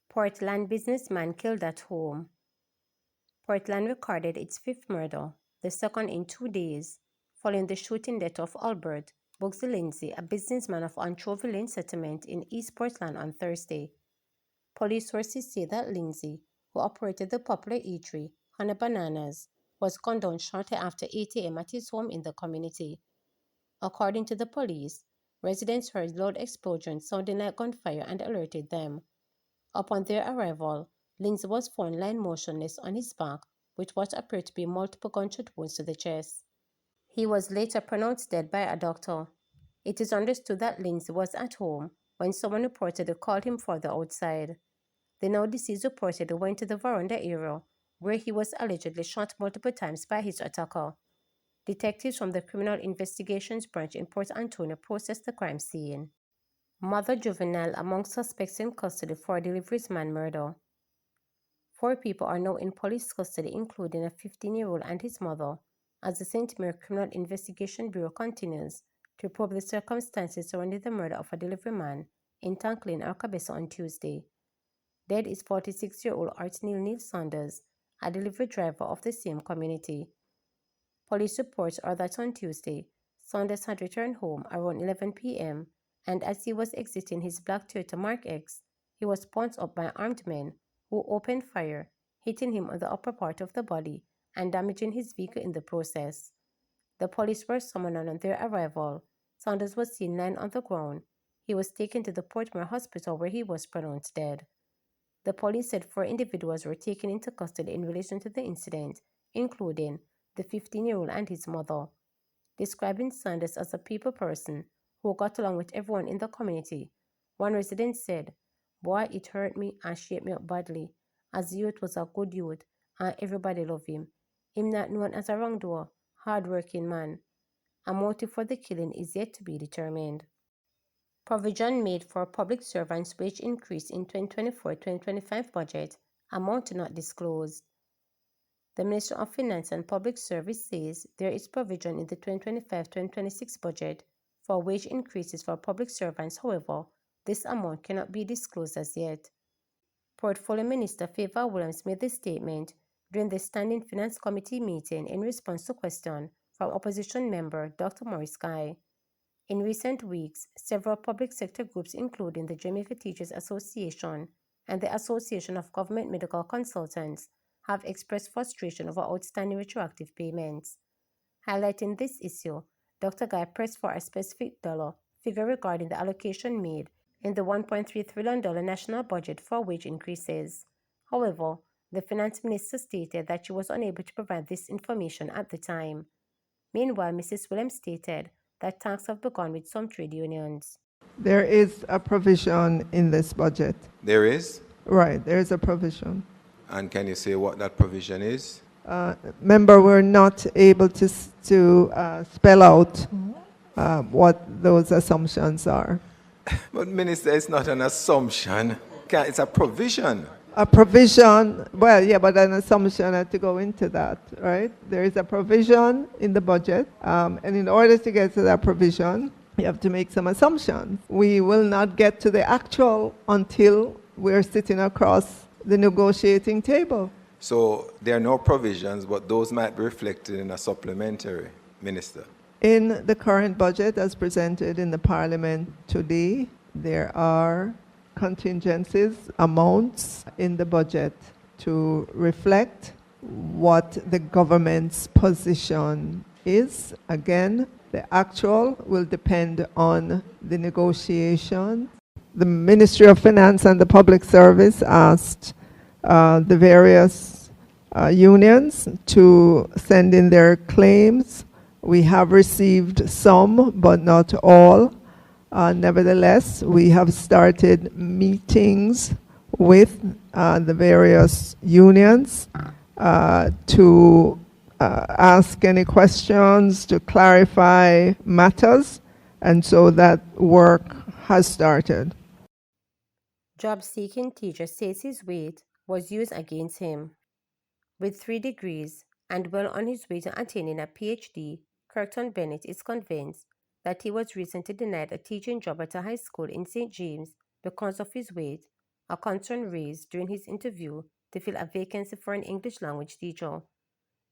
Portland businessman killed at home. Portland recorded its fifth murder, the second in 2 days, following the shooting death of Albert Bugsy Lindsay, a businessman of Anchovy Lane settlement in East Portland on Thursday. Police sources say that Lindsay, who operated the popular eatery Honey Bananas, was gunned down shortly after 8 a.m. at his home in the community. According to the police, residents heard loud explosions sounding like gunfire and alerted them. Upon their arrival, Lindsay was found lying motionless on his back with what appeared to be multiple gunshot wounds to the chest. He was later pronounced dead by a doctor. It is understood that Lindsay was at home when someone reportedly called him further outside. The now deceased reportedly went to the veranda area, where he was allegedly shot multiple times by his attacker. Detectives from the Criminal Investigations Branch in Port Antonio processed the crime scene. Mother juvenile among suspects in custody for deliveries man murder. 4 people are now in police custody, including a 15-year-old and his mother, as the St. Mary Criminal Investigation Bureau continues to probe the circumstances surrounding the murder of a delivery man in Tanklin, Arcabeso on Tuesday. Dead is 46-year-old Art Neil Saunders, a delivery driver of the same community. Police reports are that on Tuesday, Saunders had returned home around 11 p.m. and as he was exiting his black Toyota Mark X, he was pounced up by armed men who opened fire, hitting him on the upper part of the body and damaging his vehicle in the process. The police were summoned on their arrival. Saunders was seen lying on the ground. He was taken to the Portmore Hospital where he was pronounced dead. The police said 4 individuals were taken into custody in relation to the incident, including the 15-year-old and his mother. Describing Saunders as a people person who got along with everyone in the community, one resident said, "Boy, it hurt me and shaped me up badly, as the youth was a good youth and everybody loved him. Him not known as a wrongdoer, hard-working man. A motive for the killing is yet to be determined." Provision made for public servants' wage increase in 2024-2025 budget, amount not disclosed. The Ministry of Finance and Public Service says there is provision in the 2025-2026 budget for wage increases for public servants. However, this amount cannot be disclosed as yet. Portfolio Minister Favor Williams made this statement during the Standing Finance Committee meeting in response to question from opposition member Dr. Maurice Guy. In recent weeks, several public sector groups, including the Jamaica Teachers Association and the Association of Government Medical Consultants, have expressed frustration over outstanding retroactive payments. Highlighting this issue, Dr. Guy pressed for a specific dollar figure regarding the allocation made in the $1.3 trillion national budget for wage increases. However, the finance minister stated that she was unable to provide this information at the time. Meanwhile, Mrs. Williams stated that talks have begun with some trade unions. There is a provision in this budget. There is? Right, there is a provision. And can you say what that provision is? Member, we're not able to spell out what those assumptions are. But Minister, it's not an assumption. It's a provision. A provision, well, yeah, but an assumption had to go into that, right? There is a provision in the budget, and in order to get to that provision, you have to make some assumptions. We will not get to the actual until we're sitting across the negotiating table. So there are no provisions, but those might be reflected in a supplementary, Minister. In the current budget as presented in the Parliament today, there are contingencies, amounts in the budget to reflect what the government's position is. Again, the actual will depend on the negotiation. The Ministry of Finance and the Public Service asked the various unions to send in their claims. We have received some, but not all. Nevertheless, we have started meetings with the various unions to ask any questions, to clarify matters, and so that work has started. Job-seeking teacher says his weight was used against him. With 3 degrees, and well on his way to attaining a PhD, Curtin Bennett is convinced that he was recently denied a teaching job at a high school in St. James because of his weight, a concern raised during his interview to fill a vacancy for an English language teacher.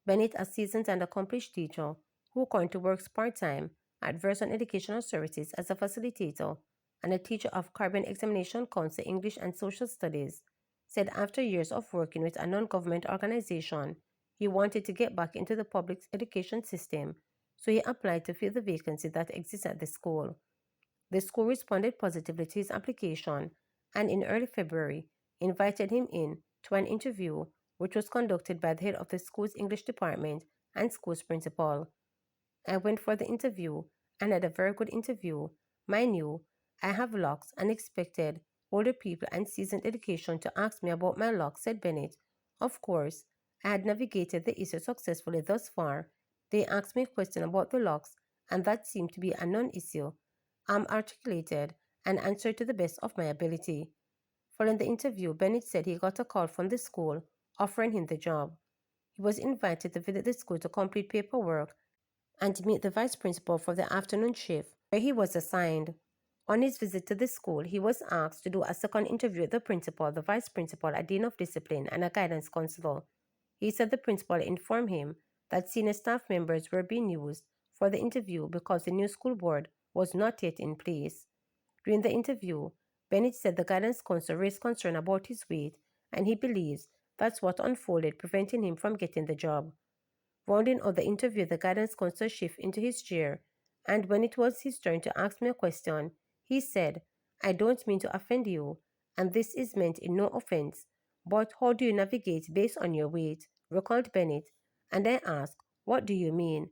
Bennett, a seasoned and accomplished teacher who currently works part-time at Verizon Educational Services as a facilitator and a teacher of Caribbean Examination Council English and Social Studies, said after years of working with a non-government organization, he wanted to get back into the public education system, so he applied to fill the vacancy that exists at the school. The school responded positively to his application and in early February invited him in to an interview which was conducted by the head of the school's English department and school's principal. I went for the interview and had a very good interview. Mind you, I have locks and expected older people and seasoned education to ask me about my locks, said Bennett. Of course, I had navigated the issue successfully thus far. They asked me a question about the locks, and that seemed to be a non-issue. Articulated and answered to the best of my ability. Following the interview, Bennett said he got a call from the school offering him the job. He was invited to visit the school to complete paperwork and to meet the vice principal for the afternoon shift, where he was assigned. On his visit to the school, he was asked to do a second interview with the principal, the vice principal, a dean of discipline, and a guidance counselor. He said the principal informed him that senior staff members were being used for the interview because the new school board was not yet in place. During the interview, Bennett said the guidance counselor raised concern about his weight, and he believes that's what unfolded, preventing him from getting the job. Rounding out the interview, the guidance counselor shifted into his chair, and when it was his turn to ask me a question, he said, I don't mean to offend you, and this is meant in no offense, but how do you navigate based on your weight? Recalled Bennett, and I asked, what do you mean?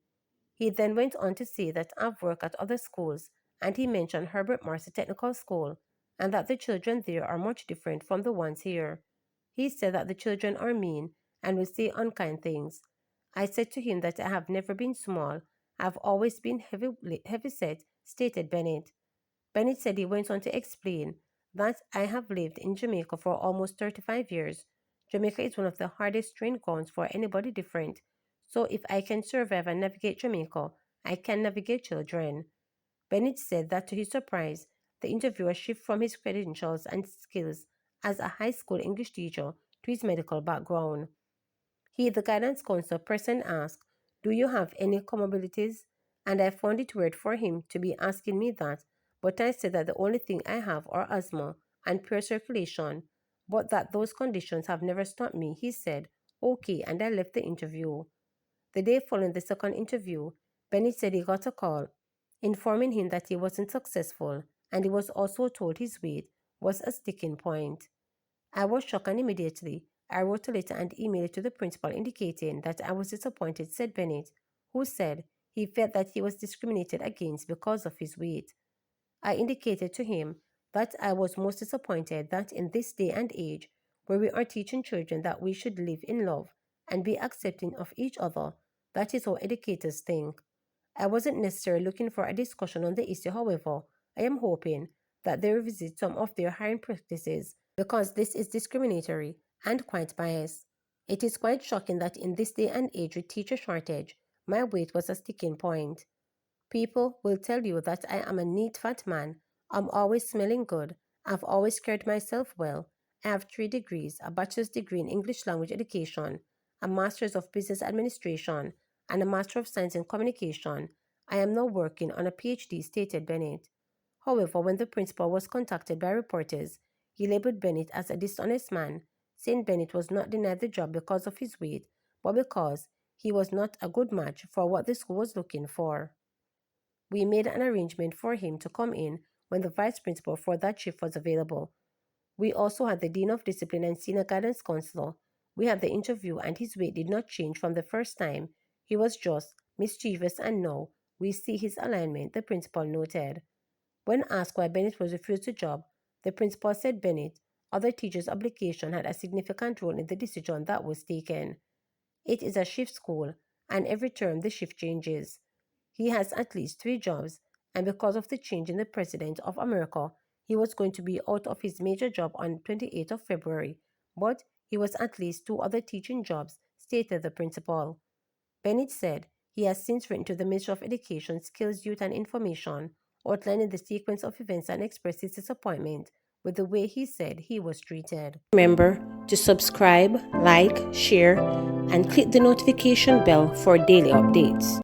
He then went on to say that I've worked at other schools, and he mentioned Herbert Marcy Technical School, and that the children there are much different from the ones here. He said that the children are mean and will say unkind things. I said to him that I have never been small, I've always been heavy-set, stated Bennett. Bennett said he went on to explain that I have lived in Jamaica for almost 35 years. Jamaica is one of the hardest training grounds for anybody different. So if I can survive and navigate Jamaica, I can navigate children. Bennett said that to his surprise, the interviewer shifted from his credentials and skills as a high school English teacher to his medical background. He, the guidance counselor person, asked, do you have any comorbidities? And I found it weird for him to be asking me that, but I said that the only thing I have are asthma and poor circulation, but that those conditions have never stopped me. He said, okay, and I left the interview. The day following the second interview, Bennett said he got a call informing him that he wasn't successful, and he was also told his weight was a sticking point. I was shocked, and immediately I wrote a letter and emailed it to the principal indicating that I was disappointed, said Bennett, who said he felt that he was discriminated against because of his weight. I indicated to him that I was most disappointed that in this day and age, where we are teaching children that we should live in love and be accepting of each other, that is how educators think. I wasn't necessarily looking for a discussion on the issue, however, I am hoping that they revisit some of their hiring practices because this is discriminatory and quite biased. It is quite shocking that in this day and age with teacher shortage, my weight was a sticking point. People will tell you that I am a neat fat man. I'm always smelling good. I've always carried myself well. I have 3 degrees, a bachelor's degree in English language education, a master's of business administration, and a master of science in communication. I am now working on a PhD, stated Bennett. However, when the principal was contacted by reporters, he labeled Bennett as a dishonest man, saying Bennett was not denied the job because of his weight, but because he was not a good match for what the school was looking for. We made an arrangement for him to come in when the vice principal for that shift was available. We also had the dean of discipline and senior guidance counselor. We had the interview, and his weight did not change from the first time. He was just mischievous, and now we see his alignment, the principal noted. When asked why Bennett was refused the job, the principal said Bennett, other teachers' obligation had a significant role in the decision that was taken. It is a shift school, and every term the shift changes. He has at least 3 jobs, and because of the change in the President of America, he was going to be out of his major job on 28th of February, but he was at least 2 other teaching jobs, stated the principal. Bennett said he has since written to the Ministry of Education, Skills, Youth and Information, outlining the sequence of events and expressed his disappointment with the way he said he was treated. Remember to subscribe, like, share, and click the notification bell for daily updates.